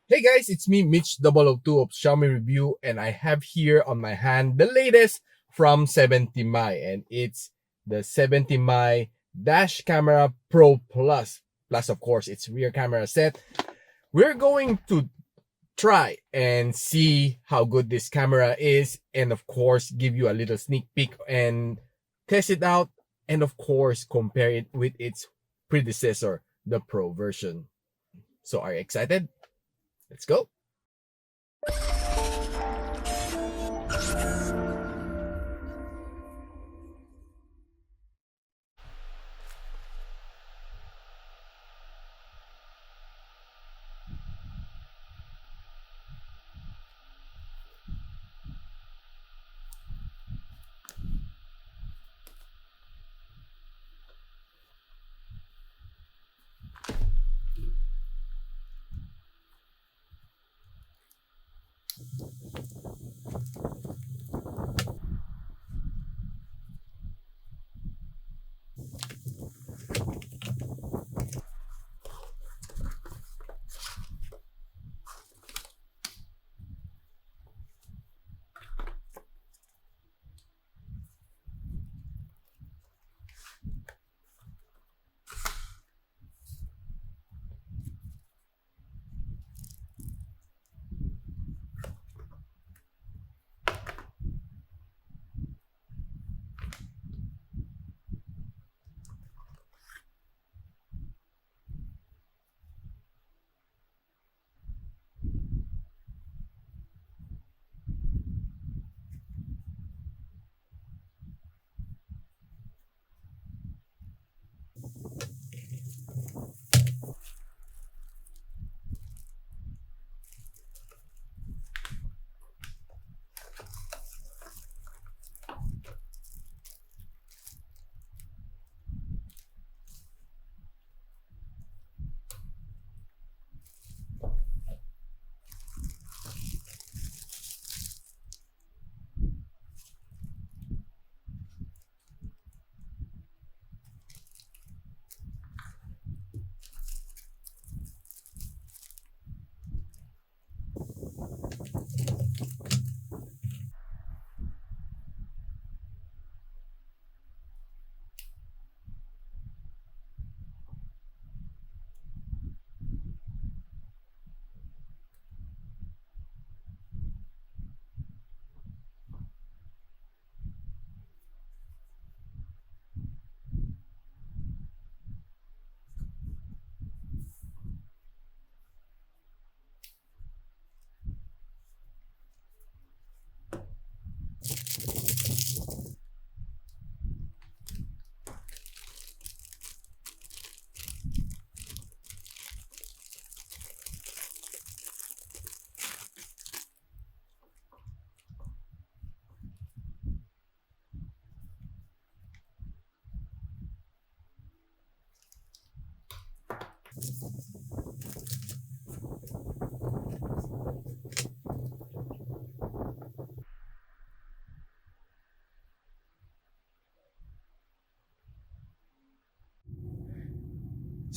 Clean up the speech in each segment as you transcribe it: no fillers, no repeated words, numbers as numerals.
Hey guys, it's me, Mitch002 of Xiaomi Review, and I have here on my hand the latest from 70 Mi, and it's the 70 Mi Dash Camera Pro Plus. Plus, of course, its rear camera set. We're going to try and see how good this camera is, and of course, give you a little sneak peek and test it out, and of course, compare it with its predecessor, the Pro version. So, are you excited? Let's go.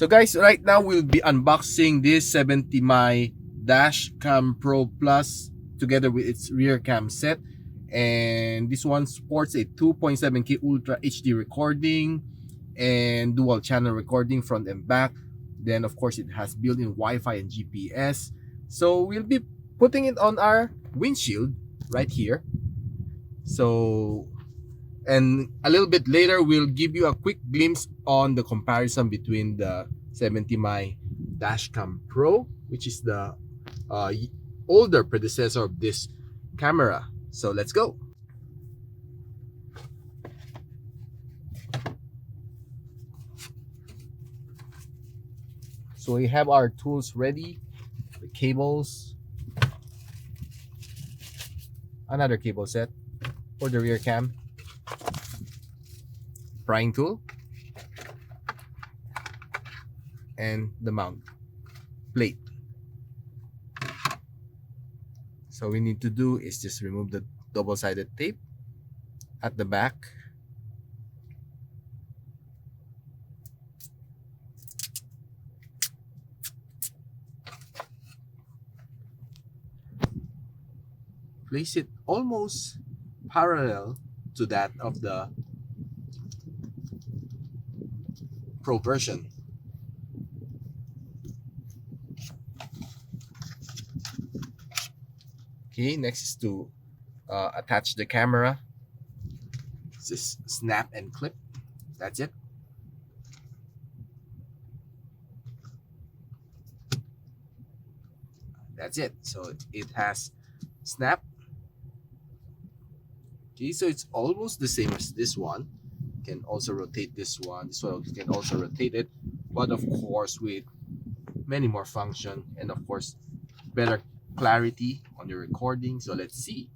So guys, right now we'll be unboxing this 70 Mi Dash Cam Pro Plus together with its rear cam set. And this one sports a 2.7K Ultra HD recording and dual channel recording front and back. Then of course it has built-in Wi-Fi and GPS. So we'll be putting it on our windshield right here. So and a little bit later we'll give you a quick glimpse on the comparison between the 70 Mi Dashcam Pro, which is the uh, older predecessor of this camera. So let's go. So we have our tools ready, the cables, another cable set for the rear cam, prying tool, and the mount plate. So we need to do is just remove the double-sided tape at the back. place it almost parallel to that of the Pro version. Okay, next is to attach the camera. Just snap and clip. That's it. That's it. So it has snap. Okay, so it's almost the same as this one. You can also rotate this one. This one you can also rotate it, but of course with many more function and of course better clarity on your recording. So let's see.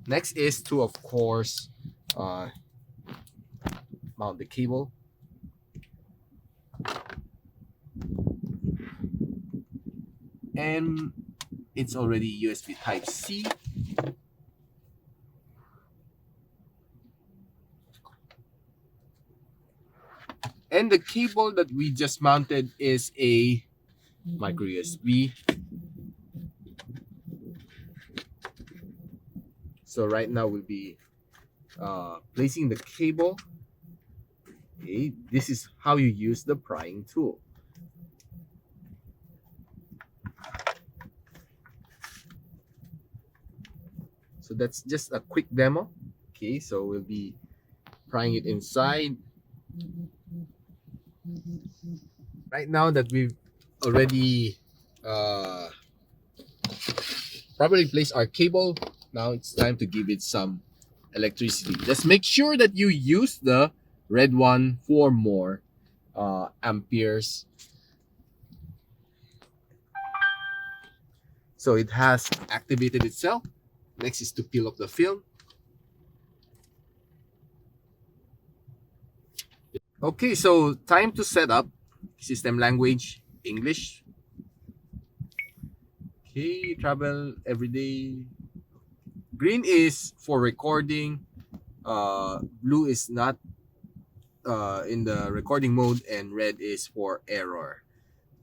Next is to of course mount the cable. And it's already USB type C. And the cable that we just mounted is a micro USB. So right now we'll be placing the cable. Okay, this is how you use the prying tool. So that's just a quick demo. Okay, so we'll be prying it inside. Right now that we've already properly placed our cable, now it's time to give it some electricity. Just make sure that you use the red one for more amperes. So it has activated itself. Next is to peel off the film. Okay, so time to set up. System language, English. Okay, travel everyday. Green is for recording. Blue is not in the recording mode, and red is for error.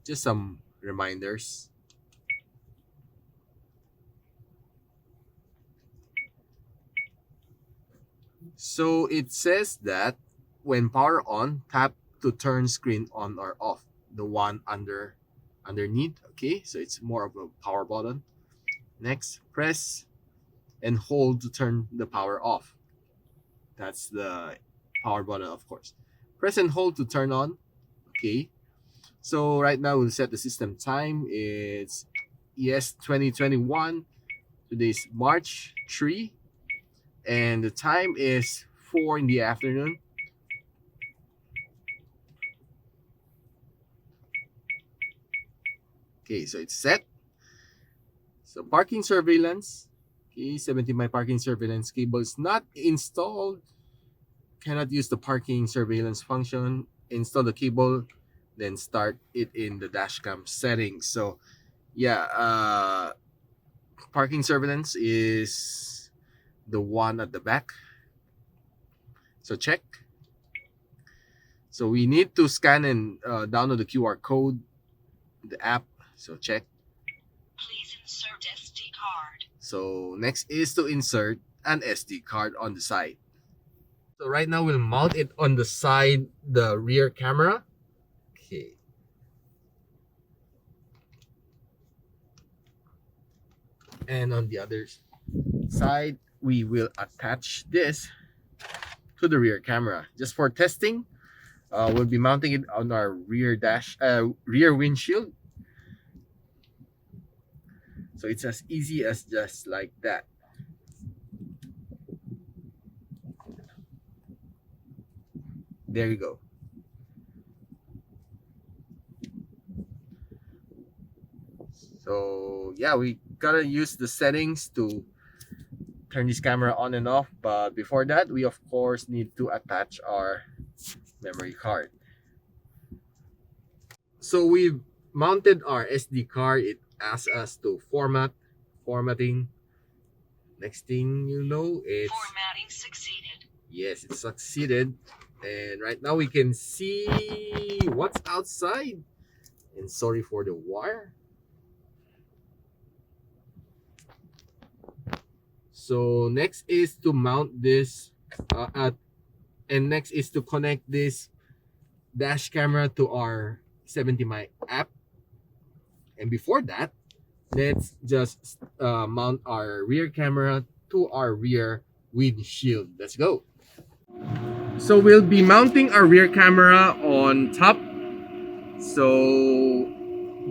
Just some reminders. So it says that when power on, tap to turn screen on or off. The one underneath. Okay, so it's more of a power button. Next, press and hold to turn the power off. That's the power button, of course. Press and hold to turn on. Okay. So right now we'll set the system time. It's ES 2021. Today's March 3. And the time is 4 in the afternoon. Okay, so it's set. So parking surveillance. Okay, 70 my parking surveillance cable is not installed. Cannot use the parking surveillance function. Install the cable, then start it in the dashcam settings. So yeah, parking surveillance is the one at the back. So check. So we need to scan and download the QR code, the app. So check. Please insert SD card. So next is to insert an SD card on the side. So right now we'll mount it on the side, the rear camera. Okay. And on the other side, we will attach this to the rear camera. Just for testing, we'll be mounting it on our rear windshield. So it's as easy as just like that. There you go. So yeah, we gotta use the settings to turn this camera on and off. But before that, we of course need to attach our memory card. So we've mounted our SD card. It asks us to formatting. Next thing you know, it's Formatting succeeded. yes, it succeeded. And right now we can see what's outside. And sorry for the wire. So next is to mount this and next is to connect this dash camera to our 70My app. And before that, let's just mount our rear camera to our rear windshield. Let's go. So we'll be mounting our rear camera on top. So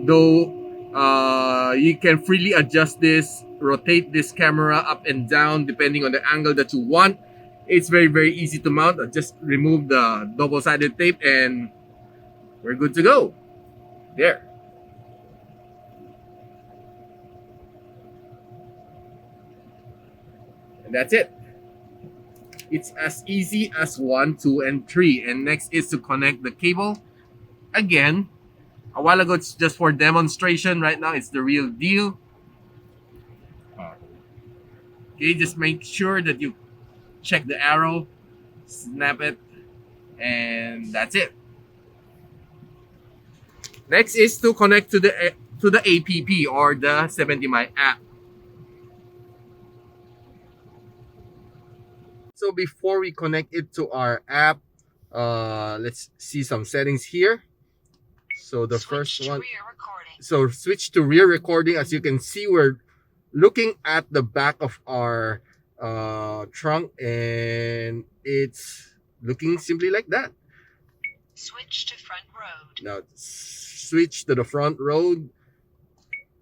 though you can freely adjust this, rotate this camera up and down depending on the angle that you want. It's very easy to mount. Just remove the double-sided tape and we're good to go. There. And that's it. It's as easy as 1, 2, and 3. And next is to connect the cable. Again, a while ago it's just for demonstration. Right now it's the real deal. Okay, just make sure that you check the arrow, snap it, and that's it. Next is to connect to the APP or the 70My app. So before we connect it to our app, let's see some settings here. So the first one, so switch to rear recording. As you can see, we're looking at the back of our trunk and it's looking simply like that. Switch to front road. Now switch to the front road.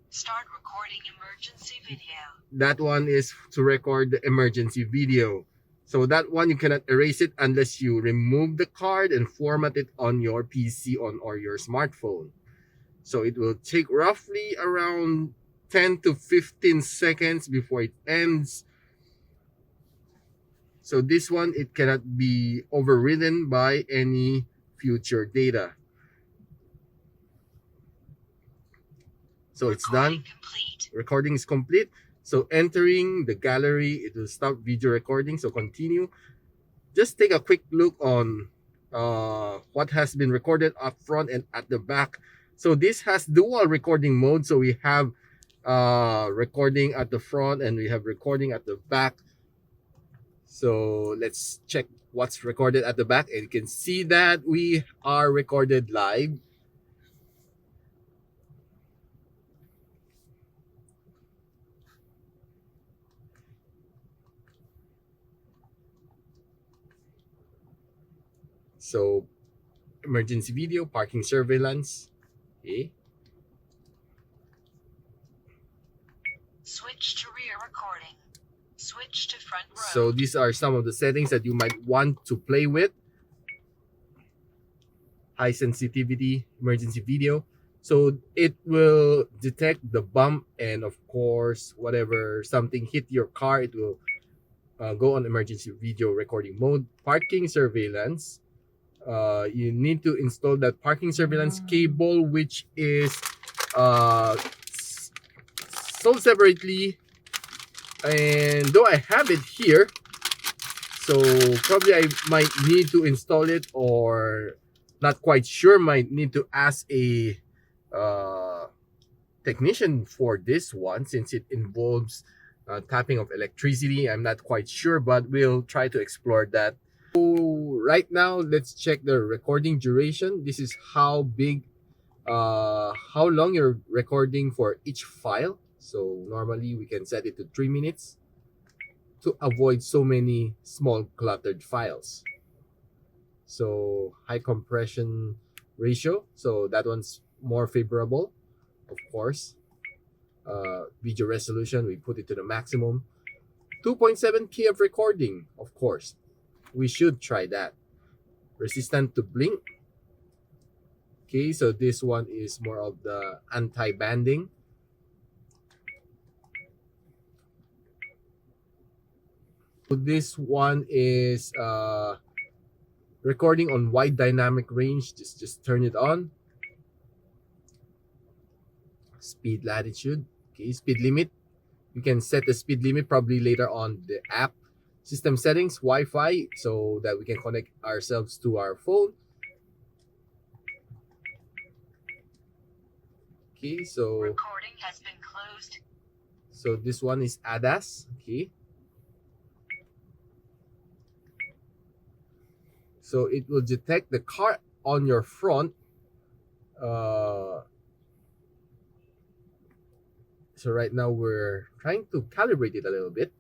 Start recording emergency video. That one is to record the emergency video. So that one you cannot erase it unless you remove the card and format it on your PC or your smartphone. So it will take roughly around 10 to 15 seconds before it ends. So this one, it cannot be overridden by any future data. So it's done. Complete. Recording is complete. So entering the gallery, it will stop video recording. So continue. Just take a quick look on what has been recorded up front and at the back. So this has dual recording mode. So we have recording at the front and we have recording at the back. So let's check what's recorded at the back, and you can see that we are recorded live. So emergency video, parking surveillance. Okay. Switch to rear recording. Switch to front row. So these are some of the settings that you might want to play with. High sensitivity, emergency video. So it will detect the bump and of course, whatever something hit your car, it will go on emergency video recording mode. Parking surveillance. You need to install that parking surveillance cable, which is sold separately, and though I have it here, so probably I might need to install it, or not quite sure, might need to ask a technician for this one since it involves tapping of electricity. I'm not quite sure, but we'll try to explore that. So right now, let's check the recording duration. This is how big, how long you're recording for each file. So normally we can set it to 3 minutes to avoid so many small cluttered files. So high compression ratio, so that one's more favorable, of course. Video resolution, we put it to the maximum. 2.7K of recording, of course. We should try that. Resistant to blink. Okay, so this one is more of the anti-banding. This one is recording on wide dynamic range. Just turn it on. Speed latitude. Okay, speed limit. You can set the speed limit probably later on the app. System settings, Wi-Fi, so that we can connect ourselves to our phone. Okay, so recording has been closed. So this one is ADAS. Okay. So it will detect the car on your front. Uh, so right now we're trying to calibrate it a little bit.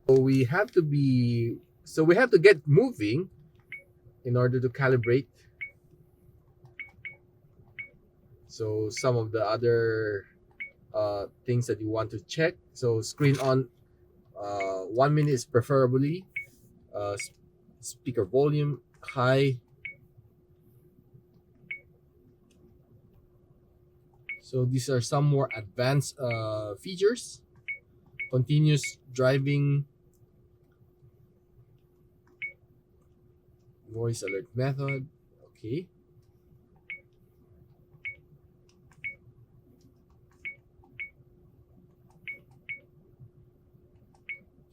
So we have to get moving in order to calibrate. So some of the other things that you want to check. So screen on, 1 minute is preferably. Uh, Speaker volume high. So these are some more advanced features. Continuous driving, voice alert method. Okay.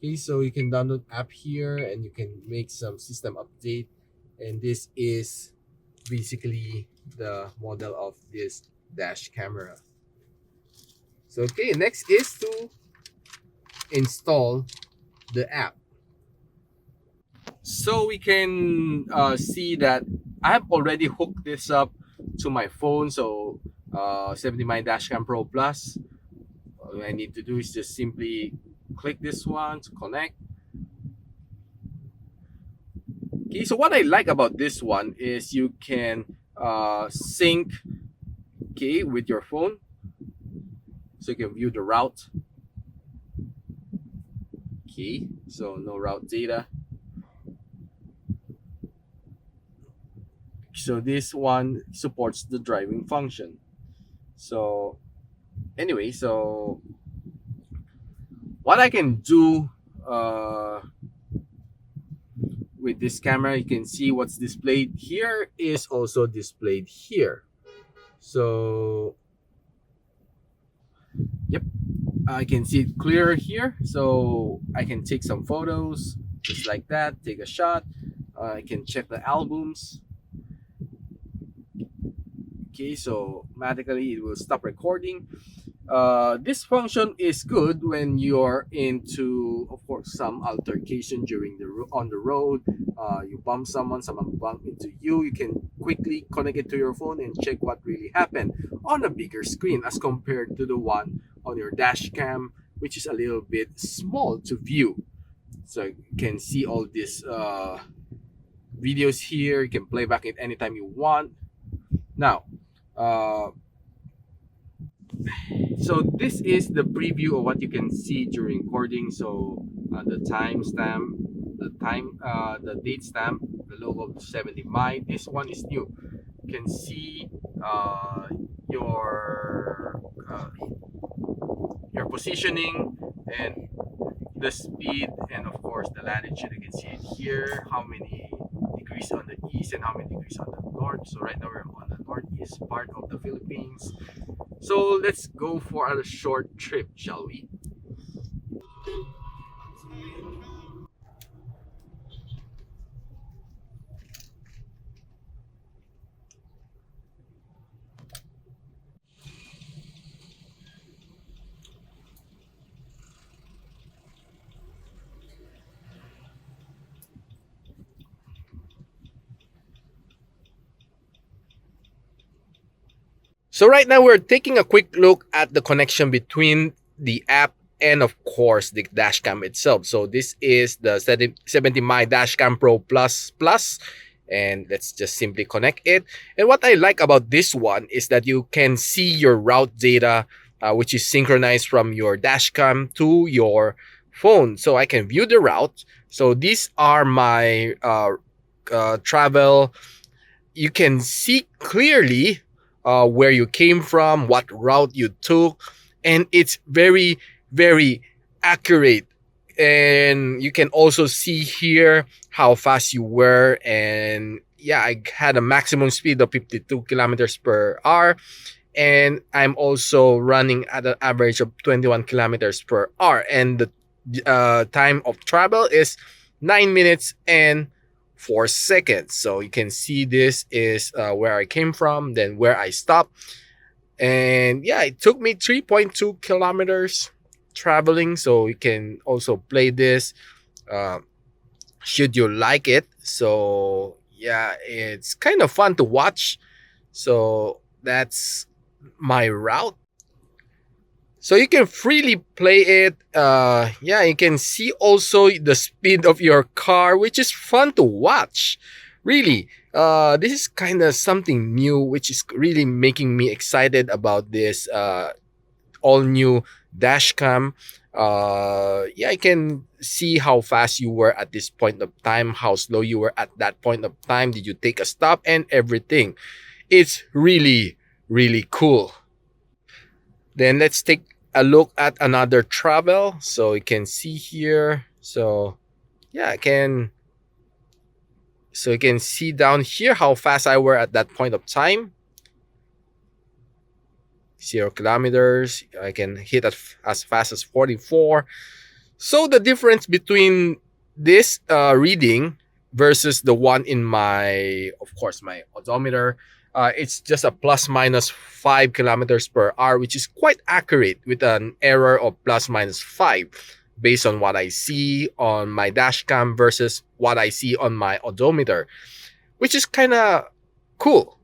Okay, so you can download app here and you can make some system update. And this is basically the model of this dash camera. So okay, next is to install the app. So we can see that I have already hooked this up to my phone. So 70 my Dashcam Pro Plus. All I need to do is just simply click this one to connect. Okay, so what I like about this one is you can sync, okay, with your phone. So you can view the route. Okay, so no route data. So this one supports the driving function. So anyway, so what I can do with this camera, you can see what's displayed here is also displayed here. So yep, I can see it clear here. So I can take some photos just like that, take a shot. I can check the albums. Okay, so automatically it will stop recording. This function is good when you're into, of course, some altercation during on the road. You bump someone bump into you. You can quickly connect it to your phone and check what really happened on a bigger screen as compared to the one on your dash cam, which is a little bit small to view. So you can see all these videos here. You can play back it anytime you want. Now, so this is the preview of what you can see during recording. So the timestamp, the date stamp, the logo of 70 my. This one is new. You can see your positioning and the speed, and of course the latitude. You can see it here, how many degrees on the east and how many degrees on the north. So right now we're on the northeast part of the Philippines. So let's go for a short trip, shall we? So right now we're taking a quick look at the connection between the app and of course the dashcam itself. So this is the 70 my dashcam Pro Plus Plus, and let's just simply connect it. And what I like about this one is that you can see your route data, which is synchronized from your dashcam to your phone. So I can view the route. So these are my travel. You can see clearly where you came from, what route you took, and it's very, very accurate. And you can also see here how fast you were. And yeah, I had a maximum speed of 52 kilometers per hour. And I'm also running at an average of 21 kilometers per hour. And the time of travel is 9 minutes and 4 seconds. So you can see this is where I came from, then where I stopped. And yeah, it took me 3.2 kilometers traveling. So you can also play this. Uh, should you like it. So yeah, it's kind of fun to watch. So that's my route. So you can freely play it. Yeah, you can see also the speed of your car, which is fun to watch. Really, this is kind of something new, which is really making me excited about this all new dash cam. Yeah, I can see how fast you were at this point of time, how slow you were at that point of time. Did you take a stop and everything? It's really, really cool. Then let's take a look at another travel. So you can see here. So yeah, I can. So you can see down here how fast I were at that point of time. 0 kilometers. I can hit as fast as 44. So the difference between this reading versus the one in my, of course, my odometer, it's just a plus minus 5 kilometers per hour, which is quite accurate with an error of plus minus 5 based on what I see on my dash cam versus what I see on my odometer, which is kind of cool.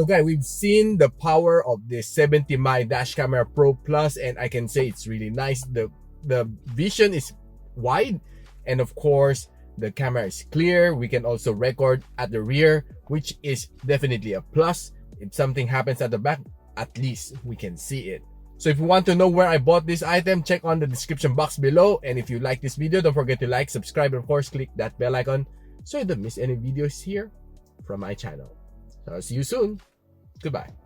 So guys, we've seen the power of this 70mm dash camera Pro Plus, and I can say it's really nice. The vision is wide, and of course the camera is clear. We can also record at the rear, which is definitely a plus. If something happens at the back, at least we can see it. So if you want to know where I bought this item, check on the description box below. And if you like this video, don't forget to like, subscribe, and of course click that bell icon so you don't miss any videos here from my channel. So I'll see you soon. Goodbye.